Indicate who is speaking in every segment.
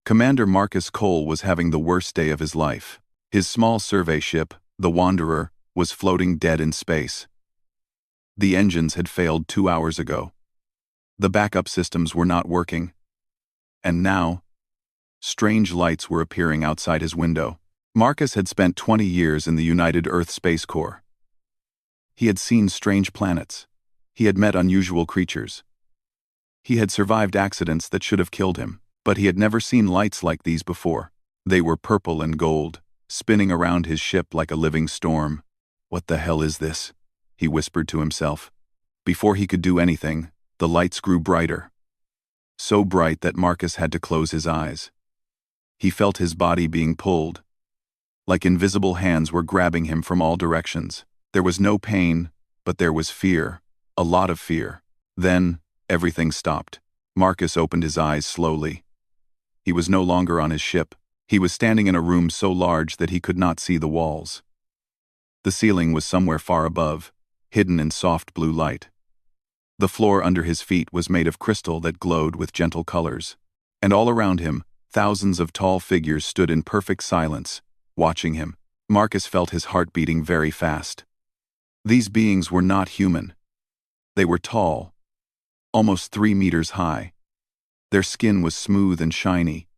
Speaker 1: Commander Marcus Cole was having the worst day of his life. His small survey ship, the Wanderer, was floating dead in space. The engines had failed 2 hours ago. The backup systems were not working. And now, strange lights were appearing outside his window. Marcus had spent 20 years in the United Earth Space Corps. He had seen strange planets. He had met unusual creatures. He had survived accidents that should have killed him, but he had never seen lights like these before. They were purple and gold, spinning around his ship like a living storm. "What the hell is this?" he whispered to himself. Before he could do anything, the lights grew brighter. So bright that Marcus had to close his eyes. He felt his body being pulled, like invisible hands were grabbing him from all directions. There was no pain, but there was fear, a lot of fear. Then, everything stopped. Marcus opened his eyes slowly. He was no longer on his ship. He was standing in a room so large that he could not see the walls. The ceiling was somewhere far above, hidden in soft blue light. The floor under his feet was made of crystal that glowed with gentle colors. And all around him, thousands of tall figures stood in perfect silence, watching him. Marcus felt his heart beating very fast. These beings were not human. They were tall, almost 3 meters high. Their skin was smooth and shiny,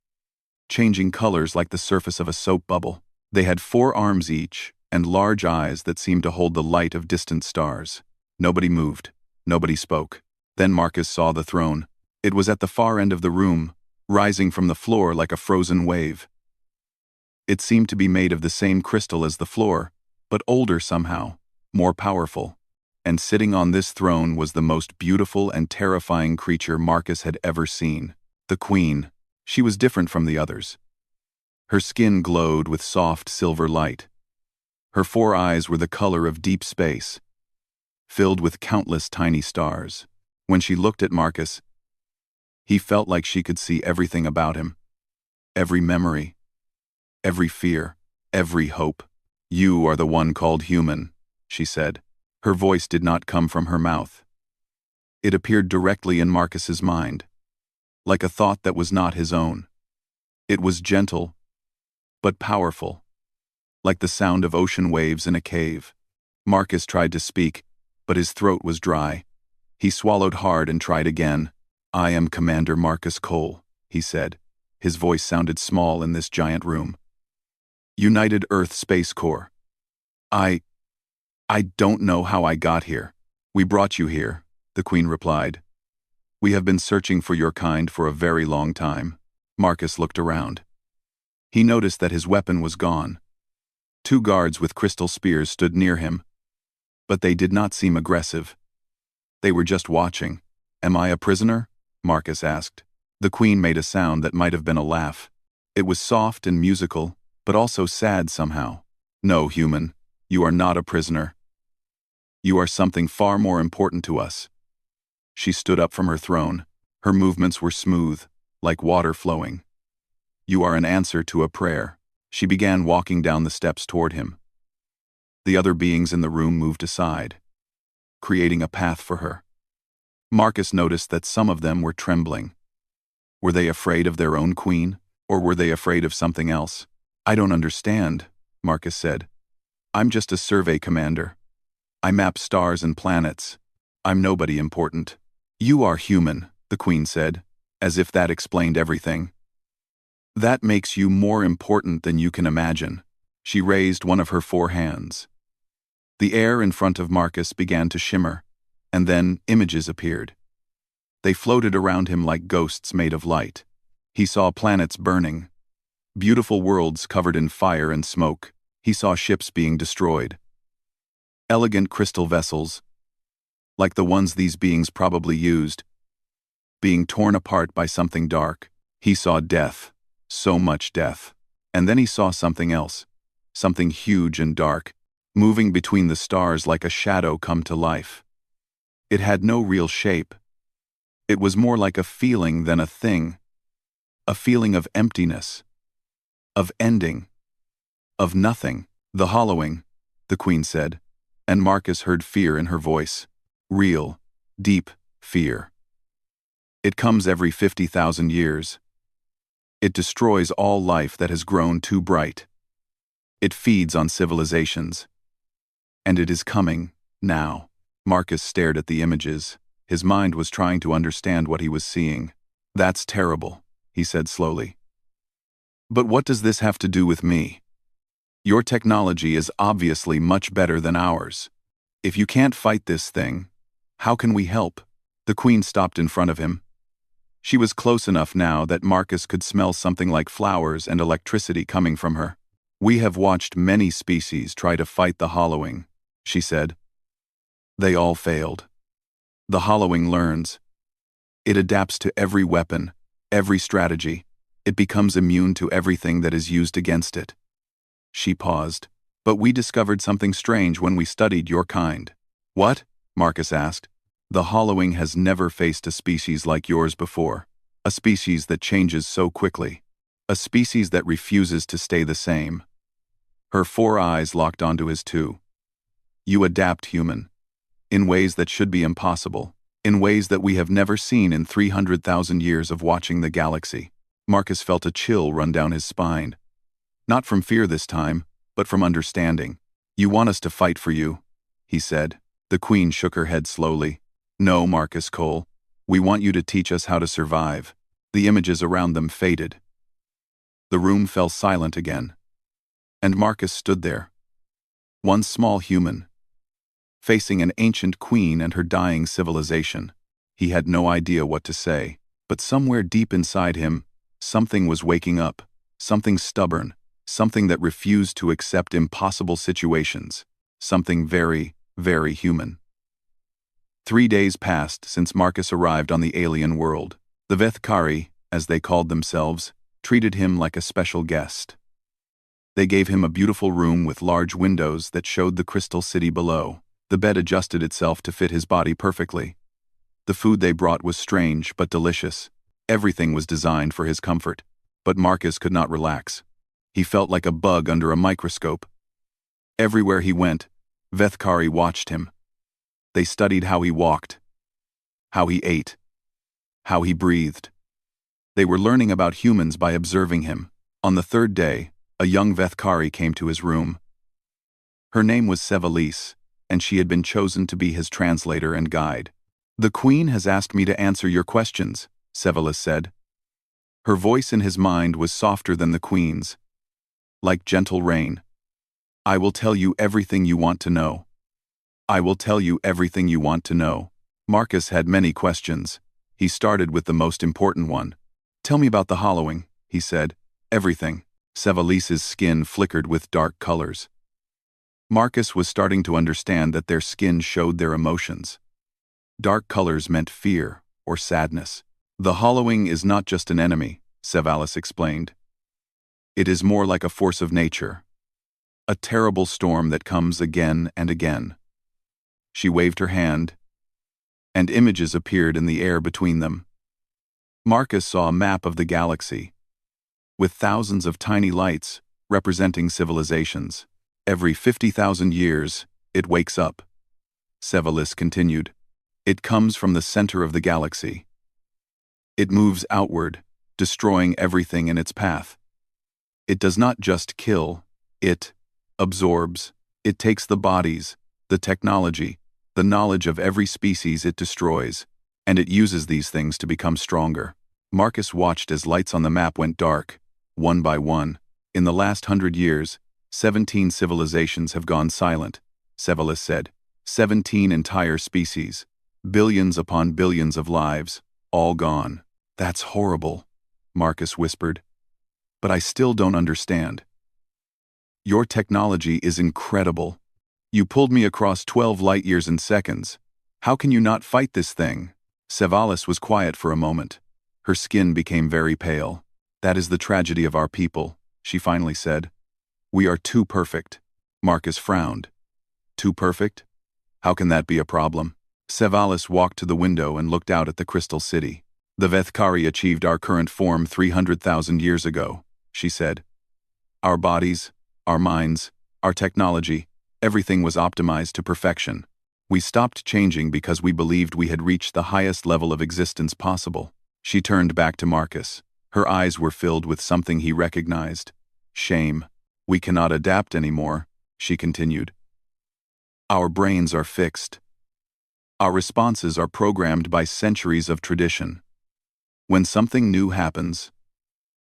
Speaker 1: changing colors like the surface of a soap bubble. They had 4 arms each, and large eyes that seemed to hold the light of distant stars. Nobody moved. Nobody spoke. Then Marcus saw the throne. It was at the far end of the room, rising from the floor like a frozen wave. It seemed to be made of the same crystal as the floor, but older somehow, more powerful. And sitting on this throne was the most beautiful and terrifying creature Marcus had ever seen. The Queen. She was different from the others. Her skin glowed with soft silver light. Her 4 eyes were the color of deep space, filled with countless tiny stars. When she looked at Marcus, he felt like she could see everything about him. Every memory, every fear, every hope. "You are the one called human," she said. Her voice did not come from her mouth. It appeared directly in Marcus's mind, like a thought that was not his own. It was gentle, but powerful, like the sound of ocean waves in a cave. Marcus tried to speak, but his throat was dry. He swallowed hard and tried again. "I am Commander Marcus Cole," he said. His voice sounded small in this giant room. "United Earth Space Corps. I don't know how I got here." "We brought you here," the Queen replied. "We have been searching for your kind for a very long time." Marcus looked around. He noticed that his weapon was gone. 2 guards with crystal spears stood near him, but they did not seem aggressive. They were just watching. "Am I a prisoner?" Marcus asked. The Queen made a sound that might have been a laugh. It was soft and musical, but also sad somehow. "No, human, you are not a prisoner. You are something far more important to us." She stood up from her throne. Her movements were smooth, like water flowing. "You are an answer to a prayer." She began walking down the steps toward him. The other beings in the room moved aside, creating a path for her. Marcus noticed that some of them were trembling. Were they afraid of their own queen, or were they afraid of something else? "I don't understand," Marcus said. "I'm just a survey commander. I map stars and planets. I'm nobody important." "You are human," the Queen said, as if that explained everything. "That makes you more important than you can imagine." She raised one of her 4 hands. The air in front of Marcus began to shimmer, and then images appeared. They floated around him like ghosts made of light. He saw planets burning, beautiful worlds covered in fire and smoke. He saw ships being destroyed. Elegant crystal vessels, like the ones these beings probably used, being torn apart by something dark. He saw death, so much death. And then he saw something else, something huge and dark, moving between the stars like a shadow come to life. It had no real shape. It was more like a feeling than a thing, a feeling of emptiness, of ending, of nothing. "The hollowing," the Queen said, and Marcus heard fear in her voice. Real, deep fear. "It comes every 50,000 years. It destroys all life that has grown too bright. It feeds on civilizations. And it is coming, now. Marcus stared at the images. His mind was trying to understand what he was seeing. That's terrible, he said slowly. But what does this have to do with me? Your technology is obviously much better than ours. If you can't fight this thing, how can we help? The Queen stopped in front of him. She was close enough now that Marcus could smell something like flowers and electricity coming from her. We have watched many species try to fight the hollowing, she said. They all failed. The hollowing learns. It adapts to every weapon, every strategy. It becomes immune to everything that is used against it. She paused. But we discovered something strange when we studied your kind. What? Marcus asked. The hollowing has never faced a species like yours before. A species that changes so quickly. A species that refuses to stay the same. Her 4 eyes locked onto his too. You adapt, human. In ways that should be impossible. In ways that we have never seen in 300,000 years of watching the galaxy. Marcus felt a chill run down his spine. Not from fear this time, but from understanding. You want us to fight for you, he said. The Queen shook her head slowly. No, Marcus Cole. We want you to teach us how to survive. The images around them faded. The room fell silent again. And Marcus stood there. One small human. Facing an ancient queen and her dying civilization. He had no idea what to say, but somewhere deep inside him, something was waking up, something stubborn, something that refused to accept impossible situations, something very, very human. 3 days passed since Marcus arrived on the alien world. The Vethkari, as they called themselves, treated him like a special guest. They gave him a beautiful room with large windows that showed the crystal city below. The bed adjusted itself to fit his body perfectly. The food they brought was strange but delicious. Everything was designed for his comfort. But Marcus could not relax. He felt like a bug under a microscope. Everywhere he went, Vethkari watched him. They studied how he walked, how he ate, how he breathed. They were learning about humans by observing him. On the 3rd day, a young Vethkari came to his room. Her name was Sevalise, and she had been chosen to be his translator and guide. The Queen has asked me to answer your questions, Sevalise said. Her voice in his mind was softer than the Queen's, like gentle rain. I will tell you everything you want to know. I will tell you everything you want to know. Marcus had many questions. He started with the most important one. Tell me about the hollowing, he said. Everything. Sevalise's skin flickered with dark colors. Marcus was starting to understand that their skin showed their emotions. Dark colors meant fear or sadness. The hollowing is not just an enemy, Sevalise explained. It is more like a force of nature. A terrible storm that comes again and again. She waved her hand, and images appeared in the air between them. Marcus saw a map of the galaxy, with thousands of tiny lights representing civilizations. Every 50,000 years, it wakes up. Sevalise continued. It comes from the center of the galaxy. It moves outward, destroying everything in its path. It does not just kill, it absorbs. It takes the bodies, the technology, the knowledge of every species it destroys, and it uses these things to become stronger. Marcus watched as lights on the map went dark, one by one. In the last 100 years, 17 civilizations have gone silent, Sevalise said. 17 entire species, billions upon billions of lives, all gone. That's horrible, Marcus whispered. But I still don't understand. Your technology is incredible. You pulled me across 12 light years in seconds. How can you not fight this thing? Sevalise was quiet for a moment. Her skin became very pale. That is the tragedy of our people, she finally said. We are too perfect. Marcus frowned. Too perfect? How can that be a problem? Sevalise walked to the window and looked out at the crystal city. The Vethkari achieved our current form 300,000 years ago, she said. Our bodies, our minds, our technology, everything was optimized to perfection. We stopped changing because we believed we had reached the highest level of existence possible. She turned back to Marcus. Her eyes were filled with something he recognized. Shame. We cannot adapt anymore, she continued. Our brains are fixed. Our responses are programmed by centuries of tradition. When something new happens,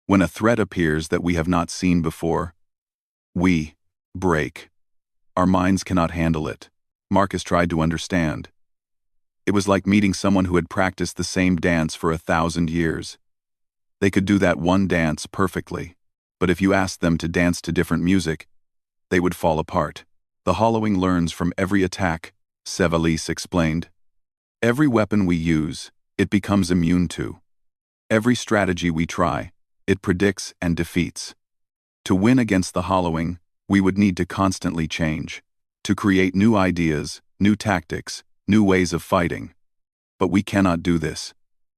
Speaker 1: when a threat appears that we have not seen before, we break. Our minds cannot handle it. Marcus tried to understand. It was like meeting someone who had practiced the same dance for 1,000 years. They could do that one dance perfectly, but if you asked them to dance to different music, they would fall apart. The hollowing learns from every attack, Scifi explained. Every weapon we use, it becomes immune to. Every strategy we try, it predicts and defeats. To win against the hollowing, we would need to constantly change, to create new ideas, new tactics, new ways of fighting. But we cannot do this.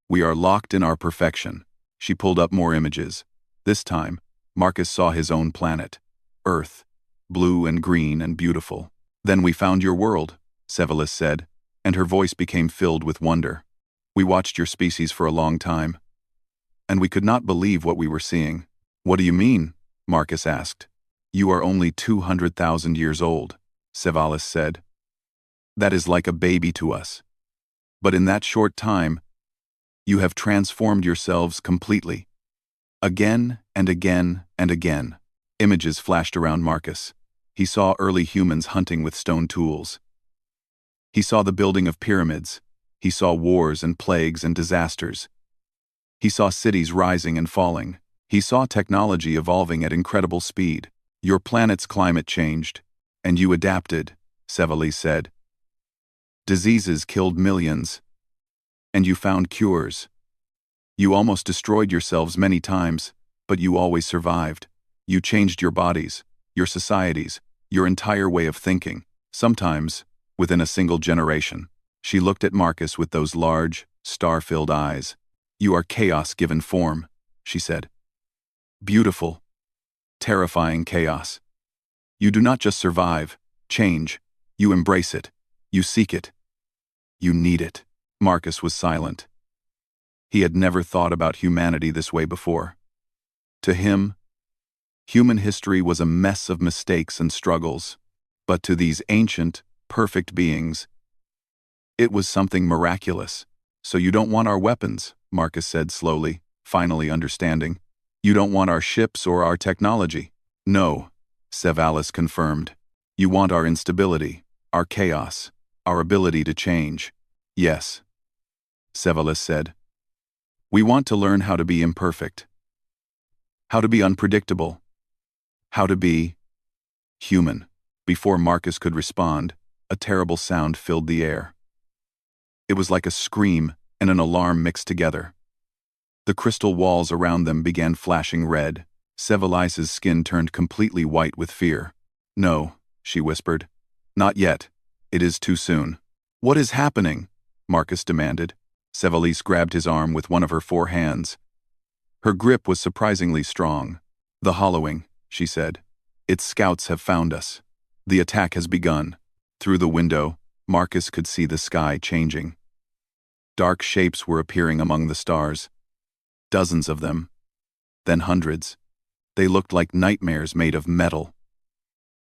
Speaker 1: We are locked in our perfection. She pulled up more images. This time, Marcus saw his own planet, Earth, blue and green and beautiful. Then we found your world, Scifi said, and her voice became filled with wonder. We watched your species for a long time, and we could not believe what we were seeing. What do you mean? Marcus asked. You are only 200,000 years old, Scifi said. That is like a baby to us. But in that short time, you have transformed yourselves completely. Again and again and again. Images flashed around Marcus. He saw early humans hunting with stone tools. He saw the building of pyramids. He saw wars and plagues and disasters. He saw cities rising and falling. He saw technology evolving at incredible speed. Your planet's climate changed, and you adapted, Scifi said. Diseases killed millions, and you found cures. You almost destroyed yourselves many times, but you always survived. You changed your bodies, your societies, your entire way of thinking, sometimes within a single generation. She looked at Marcus with those large, star-filled eyes. You are chaos given form, she said. Beautiful, terrifying chaos. You do not just survive, change. You embrace it. You seek it. You need it. Marcus was silent. He had never thought about humanity this way before. To him, human history was a mess of mistakes and struggles, but to these ancient, perfect beings, it was something miraculous. So you don't want our weapons, Marcus said slowly, finally understanding. You don't want our ships or our technology. No, Scifi confirmed. You want our instability, our chaos, our ability to change. Yes, Scifi said. We want to learn how to be imperfect, how to be unpredictable, how to be human. Before Marcus could respond, a terrible sound filled the air. It was like a scream and an alarm mixed together. The crystal walls around them began flashing red. Scifi's skin turned completely white with fear. No, she whispered. Not yet. It is too soon. What is happening? Marcus demanded. Scifi grabbed his arm with one of her 4 hands. Her grip was surprisingly strong. The hollowing, she said. Its scouts have found us. The attack has begun. Through the window, Marcus could see the sky changing. Dark shapes were appearing among the stars. Dozens of them. Then hundreds. They looked like nightmares made of metal.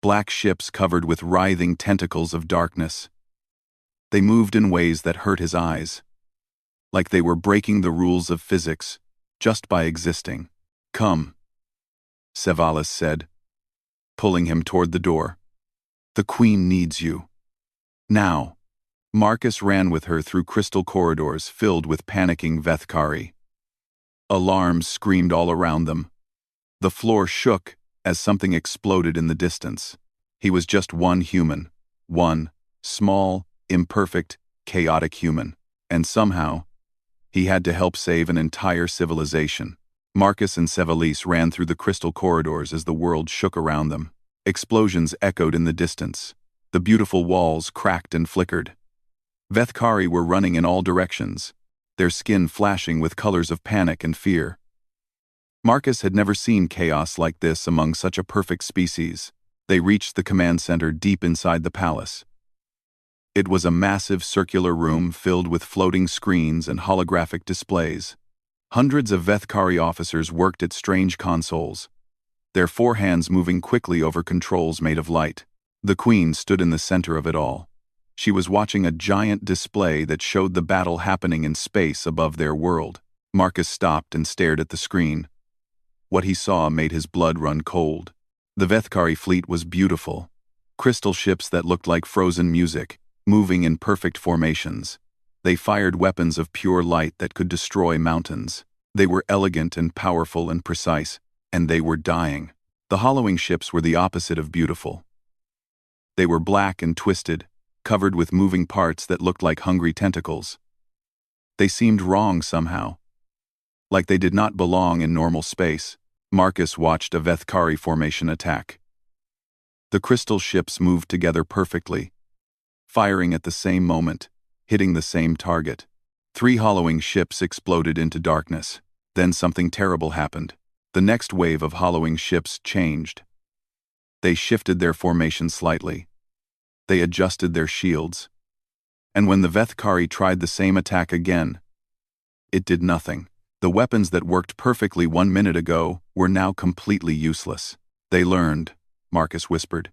Speaker 1: Black ships covered with writhing tentacles of darkness. They moved in ways that hurt his eyes, like they were breaking the rules of physics just by existing. Come, Scifi said, pulling him toward the door. The Queen needs you. Now. Marcus ran with her through crystal corridors filled with panicking Vethkari. Alarms screamed all around them. The floor shook as something exploded in the distance. He was just one human, one small, imperfect, chaotic human, and somehow, he had to help save an entire civilization. Marcus and Scifi ran through the crystal corridors as the world shook around them. Explosions echoed in the distance. The beautiful walls cracked and flickered. Vethkari were running in all directions, their skin flashing with colors of panic and fear. Marcus had never seen chaos like this among such a perfect species. They reached the command center deep inside the palace. It was a massive circular room filled with floating screens and holographic displays. Hundreds of Vethkari officers worked at strange consoles, their four hands moving quickly over controls made of light. The Queen stood in the center of it all. She was watching a giant display that showed the battle happening in space above their world. Marcus stopped and stared at the screen. What he saw made his blood run cold. The Vethkari fleet was beautiful. Crystal ships that looked like frozen music, moving in perfect formations. They fired weapons of pure light that could destroy mountains. They were elegant and powerful and precise, and they were dying. The hollowing ships were the opposite of beautiful. They were black and twisted, covered with moving parts that looked like hungry tentacles. They seemed wrong somehow, like they did not belong in normal space. Marcus watched a Vethkari formation attack. The crystal ships moved together perfectly, firing at the same moment, hitting the same target. 3 hollowing ships exploded into darkness. Then something terrible happened. The next wave of hollowing ships changed. They shifted their formation slightly. They adjusted their shields. And when the Vethkari tried the same attack again, it did nothing. The weapons that worked perfectly 1 minute ago were now completely useless. They learned, Marcus whispered.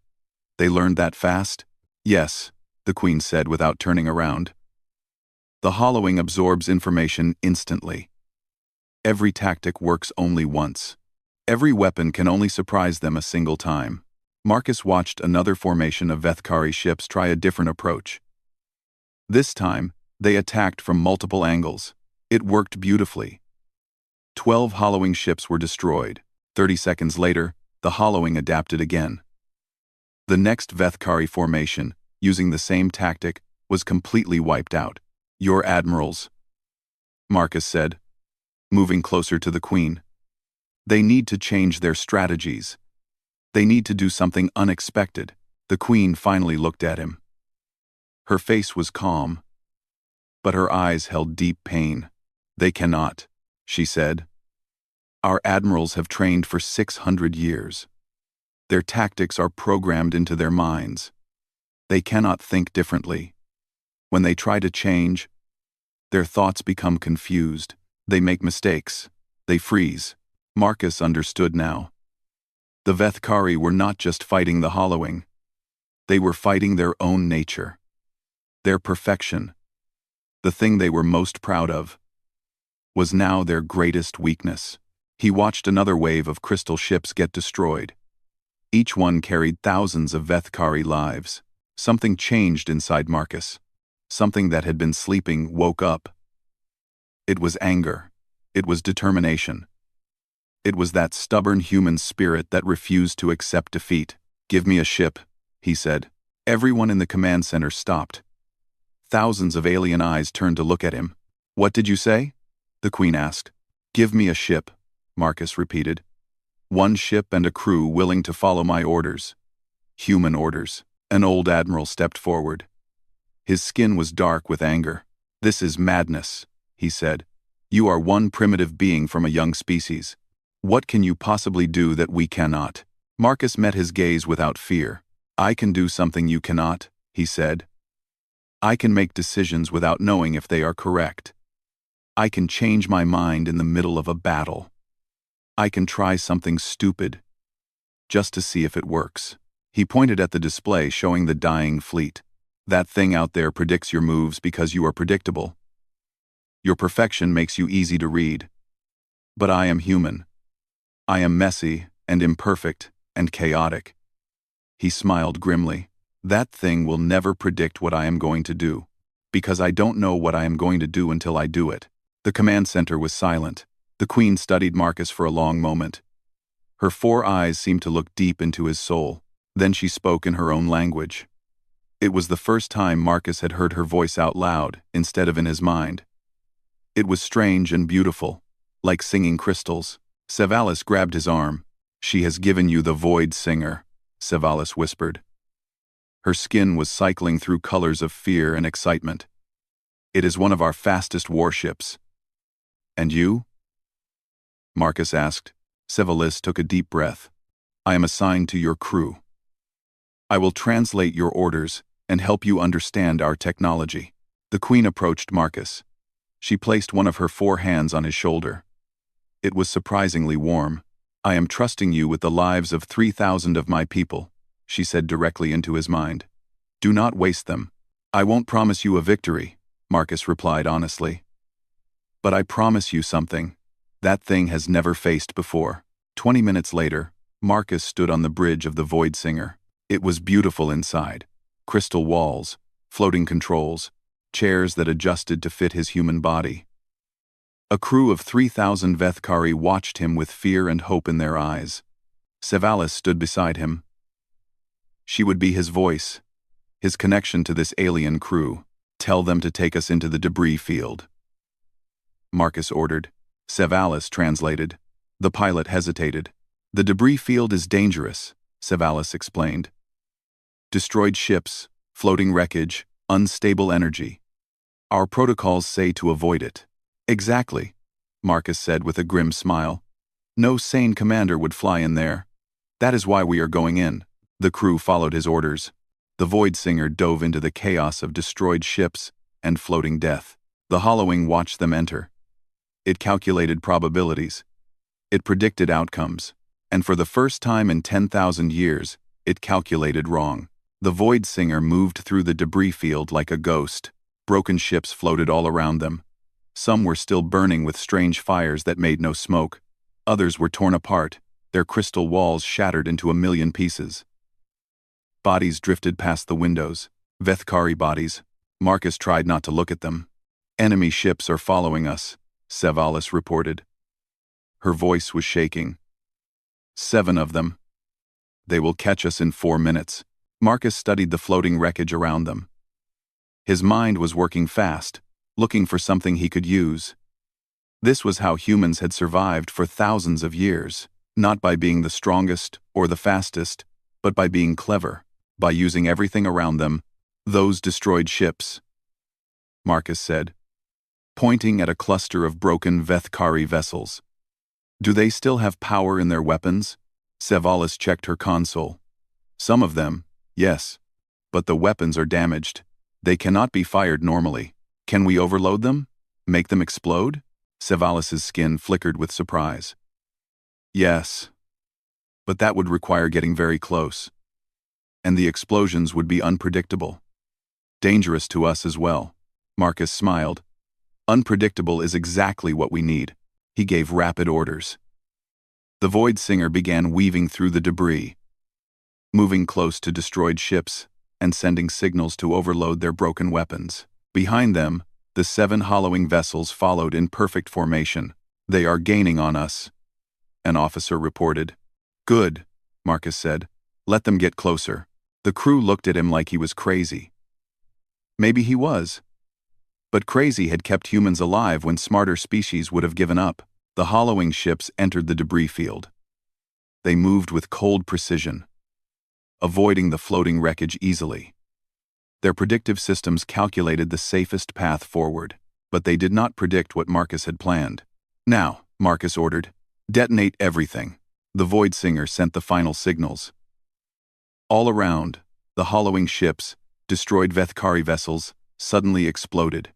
Speaker 1: They learned that fast? Yes, the Queen said without turning around. The hollowing absorbs information instantly. Every tactic works only once. Every weapon can only surprise them a single time. Marcus watched another formation of Vethkari ships try a different approach. This time, they attacked from multiple angles. It worked beautifully. 12 hollowing ships were destroyed. 30 seconds later, the hollowing adapted again. The next Vethkari formation, using the same tactic, was completely wiped out. Your admirals, Marcus said, moving closer to the Queen. They need to change their strategies. They need to do something unexpected. The Queen finally looked at him. Her face was calm, but her eyes held deep pain. They cannot, she said. Our admirals have trained for 600 years. Their tactics are programmed into their minds. They cannot think differently. When they try to change, their thoughts become confused. They make mistakes. They freeze. Marcus understood now. The Vethkari were not just fighting the hollowing. They were fighting their own nature. Their perfection, the thing they were most proud of, was now their greatest weakness. He watched another wave of crystal ships get destroyed. Each one carried thousands of Vethkari lives. Something changed inside Marcus. Something that had been sleeping woke up. It was anger. It was determination. It was that stubborn human spirit that refused to accept defeat. Give me a ship, he said. Everyone in the command center stopped. Thousands of alien eyes turned to look at him. What did you say? The Queen asked. Give me a ship, Marcus repeated. 1 ship and a crew willing to follow my orders. Human orders. An old admiral stepped forward. His skin was dark with anger. This is madness, he said. You are one primitive being from a young species. What can you possibly do that we cannot? Marcus met his gaze without fear. I can do something you cannot, he said. I can make decisions without knowing if they are correct. I can change my mind in the middle of a battle. I can try something stupid, just to see if it works. He pointed at the display showing the dying fleet. That thing out there predicts your moves because you are predictable. Your perfection makes you easy to read. But I am human. I am messy and imperfect and chaotic. He smiled grimly. That thing will never predict what I am going to do, because I don't know what I am going to do until I do it. The command center was silent. The Queen studied Marcus for a long moment. Her 4 eyes seemed to look deep into his soul. Then she spoke in her own language. It was the first time Marcus had heard her voice out loud instead of in his mind. It was strange and beautiful, like singing crystals. Sevalis grabbed his arm. She has given you the Void Singer, Sevalis whispered. Her skin was cycling through colors of fear and excitement. It is one of our fastest warships. And you? Marcus asked. Sevalis took a deep breath. I am assigned to your crew. I will translate your orders and help you understand our technology. The Queen approached Marcus. She placed one of her 4 hands on his shoulder. It was surprisingly warm. "I am trusting you with the lives of 3,000 of my people," she said directly into his mind. "Do not waste them." "I won't promise you a victory," Marcus replied honestly. "But I promise you something. That thing has never faced before." 20 minutes later, Marcus stood on the bridge of the Void Singer. It was beautiful inside. Crystal walls, floating controls, chairs that adjusted to fit his human body. A crew of 3,000 Vethkari watched him with fear and hope in their eyes. Sevalis stood beside him. She would be his voice, his connection to this alien crew. "Tell them to take us into the debris field," Marcus ordered. Sevalis translated. The pilot hesitated. "The debris field is dangerous," Sevalis explained. "Destroyed ships, floating wreckage, unstable energy. Our protocols say to avoid it." "Exactly," Marcus said with a grim smile. "No sane commander would fly in there. That is why we are going in." The crew followed his orders. The Void Singer dove into the chaos of destroyed ships and floating death. The Hollowing watched them enter. It calculated probabilities. It predicted outcomes. And for the first time in 10,000 years, it calculated wrong. The Void Singer moved through the debris field like a ghost. Broken ships floated all around them. Some were still burning with strange fires that made no smoke. Others were torn apart, their crystal walls shattered into a million pieces. Bodies drifted past the windows. Vethkari bodies. Marcus tried not to look at them. "Enemy ships are following us," Sevalis reported. Her voice was shaking. "7 of them. They will catch us in 4 minutes." Marcus studied the floating wreckage around them. His mind was working fast, looking for something he could use. This was how humans had survived for thousands of years, not by being the strongest or the fastest, but by being clever, by using everything around them. "Those destroyed ships," Marcus said, pointing at a cluster of broken Vethkari vessels. "Do they still have power in their weapons?" Sevalis checked her console. "Some of them, yes. But the weapons are damaged. They cannot be fired normally. Can we overload them? Make them explode?" Sevalis's skin flickered with surprise. "Yes. But that would require getting very close. And the explosions would be unpredictable. Dangerous to us as well." Marcus smiled. "Unpredictable is exactly what we need." He gave rapid orders. The Void Singer began weaving through the debris, moving close to destroyed ships and sending signals to overload their broken weapons. Behind them, the 7 hollowing vessels followed in perfect formation. "They are gaining on us," an officer reported. "Good," Marcus said. "Let them get closer." The crew looked at him like he was crazy. Maybe he was. But crazy had kept humans alive when smarter species would have given up. The hollowing ships entered the debris field. They moved with cold precision, avoiding the floating wreckage easily. Their predictive systems calculated the safest path forward, but they did not predict what Marcus had planned. "Now," Marcus ordered, "detonate everything." The Void Singer sent the final signals. All around, the hollowing ships, destroyed Vethkari vessels, suddenly exploded.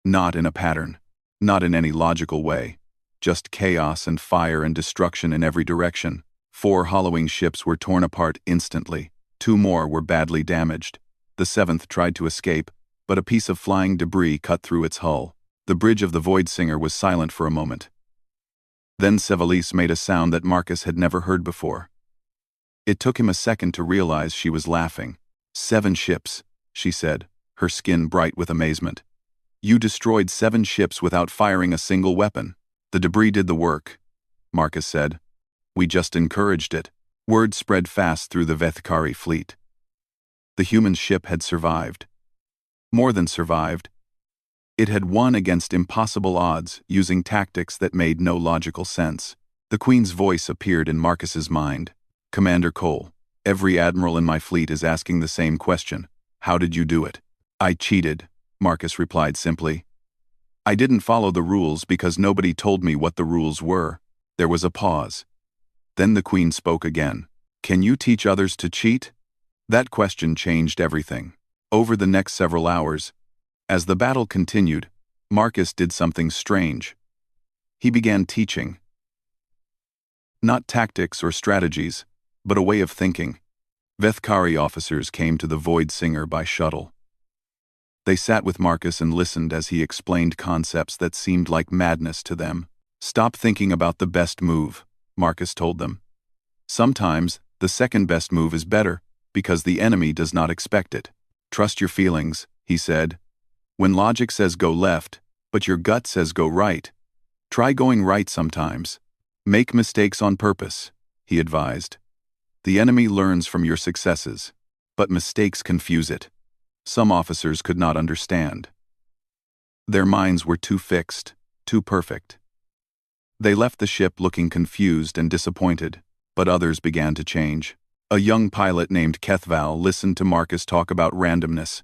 Speaker 1: Not in a pattern, not in any logical way, just chaos and fire and destruction in every direction. 4 hollowing ships were torn apart instantly. 2 more were badly damaged. The 7th tried to escape, but a piece of flying debris cut through its hull. The bridge of the Void Singer was silent for a moment. Then Sevalis made a sound that Marcus had never heard before. It took him a second to realize she was laughing. 7 ships, she said, her skin bright with amazement. "You destroyed 7 ships without firing a single weapon." "The debris did the work," Marcus said. "We just encouraged it." Word spread fast through the Vethkari fleet. The human ship had survived. More than survived. It had won against impossible odds, using tactics that made no logical sense. The Queen's voice appeared in Marcus's mind. "Commander Cole, every admiral in my fleet is asking the same question. How did you do it?" "I cheated," Marcus replied simply. "I didn't follow the rules because nobody told me what the rules were." There was a pause. Then the Queen spoke again. "Can you teach others to cheat?" That question changed everything. Over the next several hours, as the battle continued, Marcus did something strange. He began teaching. Not tactics or strategies, but a way of thinking. Vethkari officers came to the Void Singer by shuttle. They sat with Marcus and listened as he explained concepts that seemed like madness to them. Stop thinking about the best move, Marcus told them. Sometimes, the second best move is better, because the enemy does not expect it. Trust your feelings, he said. When logic says go left, but your gut says go right, try going right sometimes. Make mistakes on purpose, he advised. The enemy learns from your successes, but mistakes confuse it. Some officers could not understand. Their minds were too fixed, too perfect. They left the ship looking confused and disappointed, but others began to change. A young pilot named Kethval listened to Marcus talk about randomness.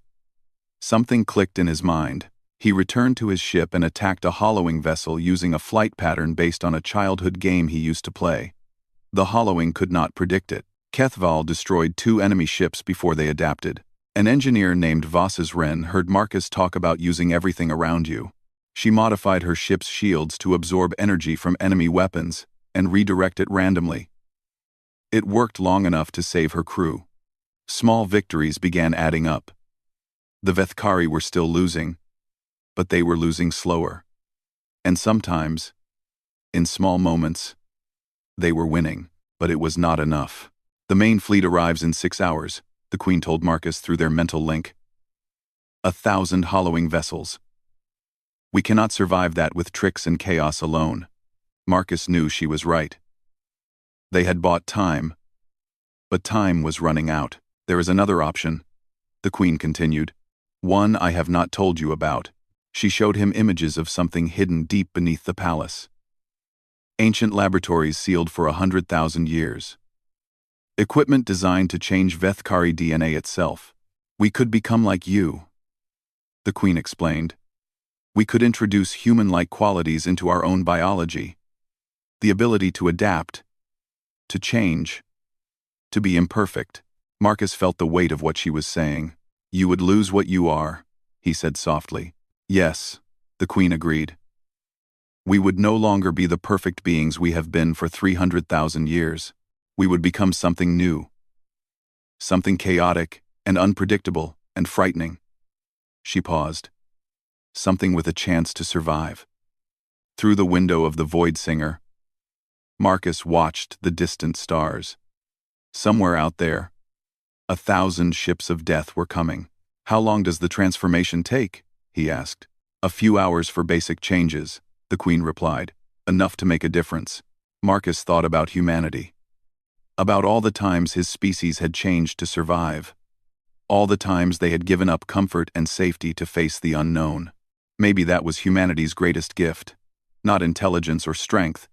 Speaker 1: Something clicked in his mind. He returned to his ship and attacked a hollowing vessel using a flight pattern based on a childhood game he used to play. The hollowing could not predict it. Kethval destroyed 2 enemy ships before they adapted. An engineer named Voss's Wren heard Marcus talk about using everything around you. She modified her ship's shields to absorb energy from enemy weapons and redirect it randomly. It worked long enough to save her crew. Small victories began adding up. The Vethkari were still losing, but they were losing slower. And sometimes, in small moments, they were winning, but it was not enough. The main fleet arrives in 6 hours, the Queen told Marcus through their mental link. 1,000 hollowing vessels. We cannot survive that with tricks and chaos alone. Marcus knew she was right. They had bought time, but time was running out. There is another option, the Queen continued. One I have not told you about. She showed him images of something hidden deep beneath the palace. Ancient laboratories sealed for 100,000 years. Equipment designed to change Vethkari DNA itself. We could become like you, the Queen explained. We could introduce human-like qualities into our own biology. The ability to adapt, to change, to be imperfect. Marcus felt the weight of what she was saying. You would lose what you are, he said softly. Yes, the Queen agreed. We would no longer be the perfect beings we have been for 300,000 years. We would become something new. Something chaotic and unpredictable and frightening. She paused. Something with a chance to survive. Through the window of the Void Singer, Marcus watched the distant stars. Somewhere out there, 1,000 ships of death were coming. How long does the transformation take? He asked. A few hours for basic changes, the Queen replied. Enough to make a difference. Marcus thought about humanity. About all the times his species had changed to survive. All the times they had given up comfort and safety to face the unknown. Maybe that was humanity's greatest gift. Not intelligence or strength,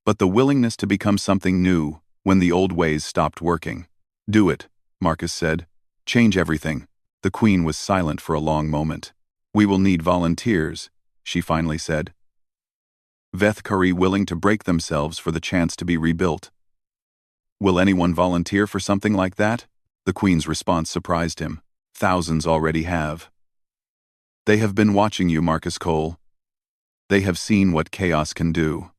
Speaker 1: but the willingness to become something new when the old ways stopped working. Do it, Marcus said. Change everything. The Queen was silent for a long moment. We will need volunteers, she finally said. Vethkari willing to break themselves for the chance to be rebuilt. Will anyone volunteer for something like that? The Queen's response surprised him. Thousands already have. They have been watching you, Marcus Cole. They have seen what chaos can do.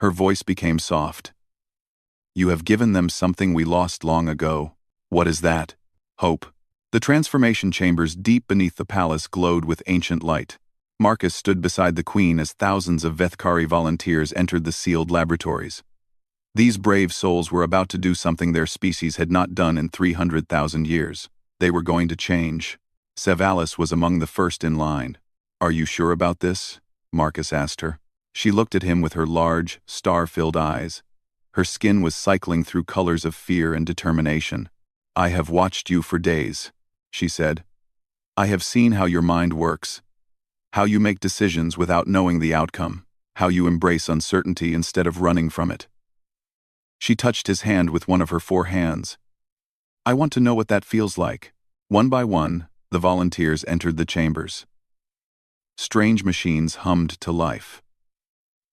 Speaker 1: Her voice became soft. You have given them something we lost long ago. What is that? Hope. The transformation chambers deep beneath the palace glowed with ancient light. Marcus stood beside the Queen as thousands of Vethkari volunteers entered the sealed laboratories. These brave souls were about to do something their species had not done in 300,000 years. They were going to change. Sevalis was among the first in line. Are you sure about this? Marcus asked her. She looked at him with her large, star-filled eyes. Her skin was cycling through colors of fear and determination. I have watched you for days, she said. I have seen how your mind works. How you make decisions without knowing the outcome. How you embrace uncertainty instead of running from it. She touched his hand with one of her 4 hands. I want to know what that feels like. One by one, the volunteers entered the chambers. Strange machines hummed to life.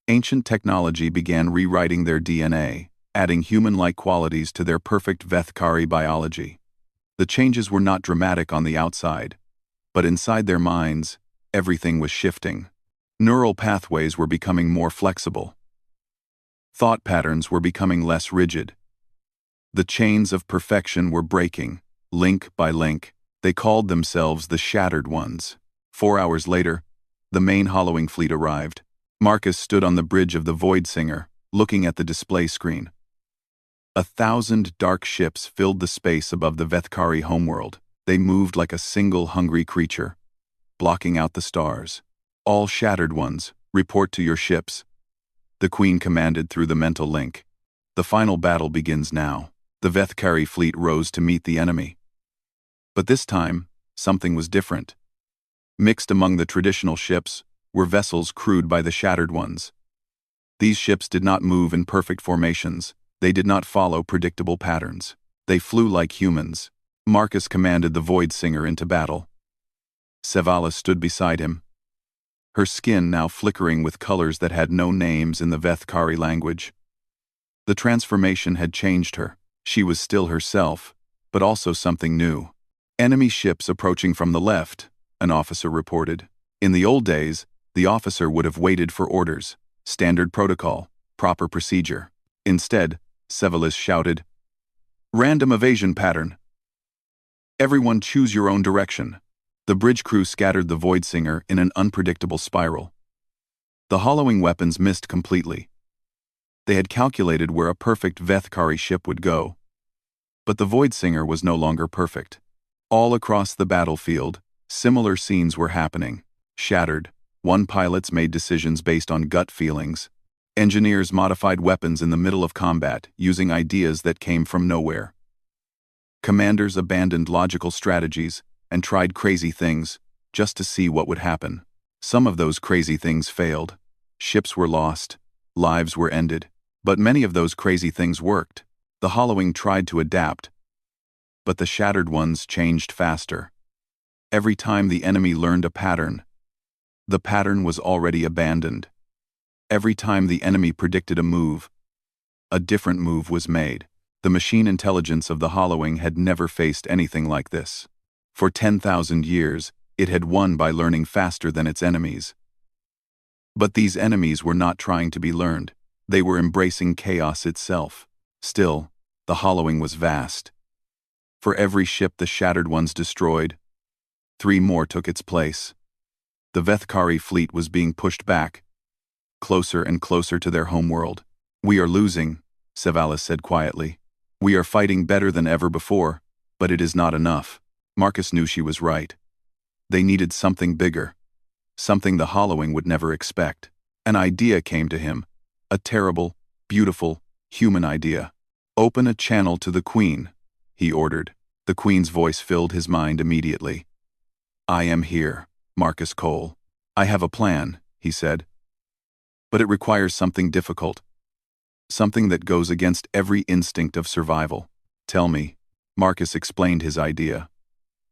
Speaker 1: Ancient technology began rewriting their DNA, adding human-like qualities to their perfect Vethkari biology. The changes were not dramatic on the outside, but inside their minds, everything was shifting. Neural pathways were becoming more flexible. Thought patterns were becoming less rigid. The chains of perfection were breaking, link by link. They called themselves the Shattered Ones. 4 hours later, the main hollowing fleet arrived. Marcus stood on the bridge of the Void Singer, looking at the display screen. 1,000 dark ships filled the space above the Vethkari homeworld. They moved like a single hungry creature, blocking out the stars. All Shattered Ones, report to your ships, the Queen commanded through the mental link. The final battle begins now. The Vethkari fleet rose to meet the enemy. But this time, something was different. Mixed among the traditional ships were vessels crewed by the Shattered Ones. These ships did not move in perfect formations. They did not follow predictable patterns. They flew like humans. Marcus commanded the Void Singer into battle. Sevala stood beside him, her skin now flickering with colors that had no names in the Vethkari language. The transformation had changed her. She was still herself, but also something new. Enemy ships approaching from the left, an officer reported. In the old days, the officer would have waited for orders, standard protocol, proper procedure. Instead, Sevalis shouted, "Random evasion pattern. Everyone choose your own direction." The bridge crew scattered the Void Singer in an unpredictable spiral. The hollowing weapons missed completely. They had calculated where a perfect Vethkari ship would go. But the Void Singer was no longer perfect. All across the battlefield, similar scenes were happening. Shattered, one pilots made decisions based on gut feelings. Engineers modified weapons in the middle of combat, using ideas that came from nowhere. Commanders abandoned logical strategies and tried crazy things just to see what would happen. Some of those crazy things failed. Ships were lost, lives were ended, but many of those crazy things worked. The hollowing tried to adapt, but the Shattered Ones changed faster. Every time the enemy learned a pattern, the pattern was already abandoned. Every time the enemy predicted a move, a different move was made. The machine intelligence of the hollowing had never faced anything like this. For 10,000 years, it had won by learning faster than its enemies. But these enemies were not trying to be learned. They were embracing chaos itself. Still, the hollowing was vast. For every ship the Shattered Ones destroyed, 3 more took its place. The Vethkari fleet was being pushed back, closer and closer to their homeworld. "We are losing," Sevalis said quietly. "We are fighting better than ever before, but it is not enough." Marcus knew she was right. They needed something bigger, something the hollowing would never expect. An idea came to him, a terrible, beautiful, human idea. "Open a channel to the Queen," he ordered. The Queen's voice filled his mind immediately. "I am here, Marcus Cole. I have a plan," he said. "But it requires something difficult. Something that goes against every instinct of survival." "Tell me." Marcus explained his idea.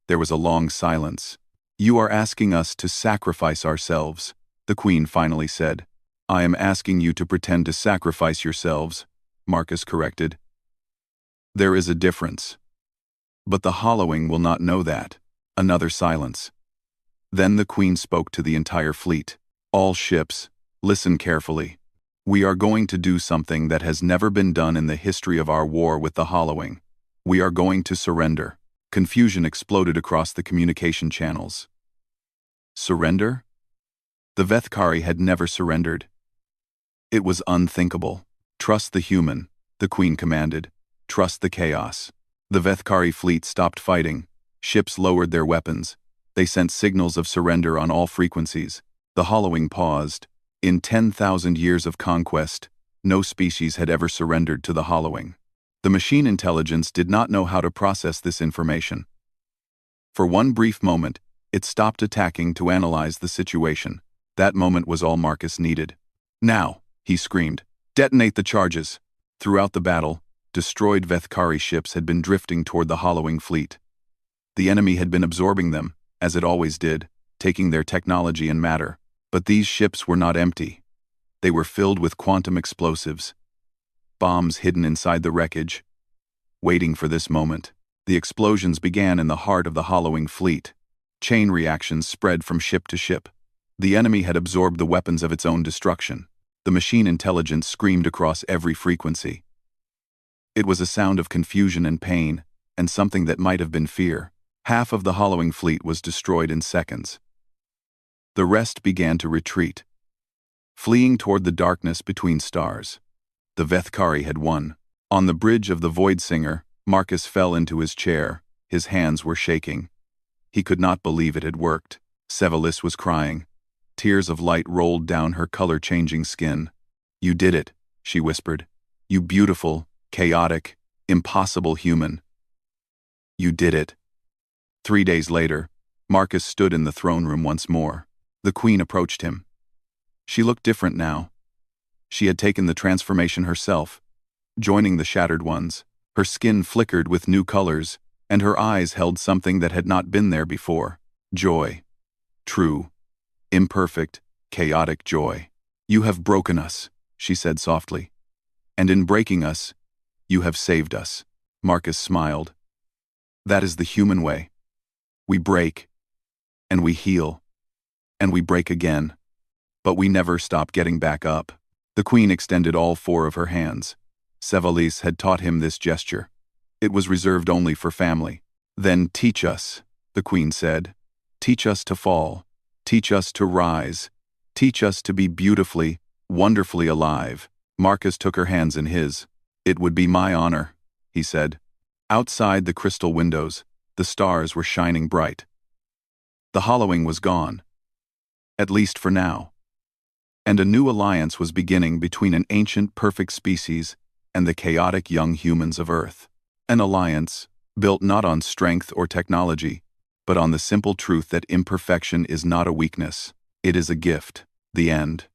Speaker 1: There was a long silence. "You are asking us to sacrifice ourselves," the Queen finally said. "I am asking you to pretend to sacrifice yourselves," Marcus corrected. "There is a difference. But the hollowing will not know that." Another silence. Then the Queen spoke to the entire fleet. "All ships, listen carefully. We are going to do something that has never been done in the history of our war with the hollowing. We are going to surrender." Confusion exploded across the communication channels. Surrender? The Vethkari had never surrendered. It was unthinkable. "Trust the human," the Queen commanded. "Trust the chaos." The Vethkari fleet stopped fighting. Ships lowered their weapons. They sent signals of surrender on all frequencies. The hollowing paused. In 10,000 years of conquest, no species had ever surrendered to the hollowing. The machine intelligence did not know how to process this information. For one brief moment, it stopped attacking to analyze the situation. That moment was all Marcus needed. "Now," he screamed, "detonate the charges." Throughout the battle, destroyed Vethkari ships had been drifting toward the hollowing fleet. The enemy had been absorbing them, as it always did, taking their technology and matter. But these ships were not empty. They were filled with quantum explosives. Bombs hidden inside the wreckage. Waiting for this moment, the explosions began in the heart of the hollowing fleet. Chain reactions spread from ship to ship. The enemy had absorbed the weapons of its own destruction. The machine intelligence screamed across every frequency. It was a sound of confusion and pain, and something that might have been fear. Half of the hollowing fleet was destroyed in seconds. The rest began to retreat, fleeing toward the darkness between stars. The Vethkari had won. On the bridge of the Void Singer, Marcus fell into his chair. His hands were shaking. He could not believe it had worked. Sevalis was crying. Tears of light rolled down her color-changing skin. "You did it," she whispered. "You beautiful, chaotic, impossible human. You did it." 3 days later, Marcus stood in the throne room once more. The queen approached him. She looked different now. She had taken the transformation herself, joining the shattered ones. Her skin flickered with new colors, and her eyes held something that had not been there before. Joy. True, imperfect, chaotic joy. "You have broken us," she said softly. "And in breaking us, you have saved us." Marcus smiled. "That is the human way. We break, and we heal, and we break again. But we never stop getting back up." The queen extended all 4 of her hands. Sevalis had taught him this gesture. It was reserved only for family. "Then teach us," the queen said. "Teach us to fall. Teach us to rise. Teach us to be beautifully, wonderfully alive." Marcus took her hands in his. "It would be my honor," he said. Outside the crystal windows, the stars were shining bright. The hollowing was gone, at least for now. And a new alliance was beginning between an ancient perfect species and the chaotic young humans of Earth. An alliance built not on strength or technology, but on the simple truth that imperfection is not a weakness. It is a gift. The end.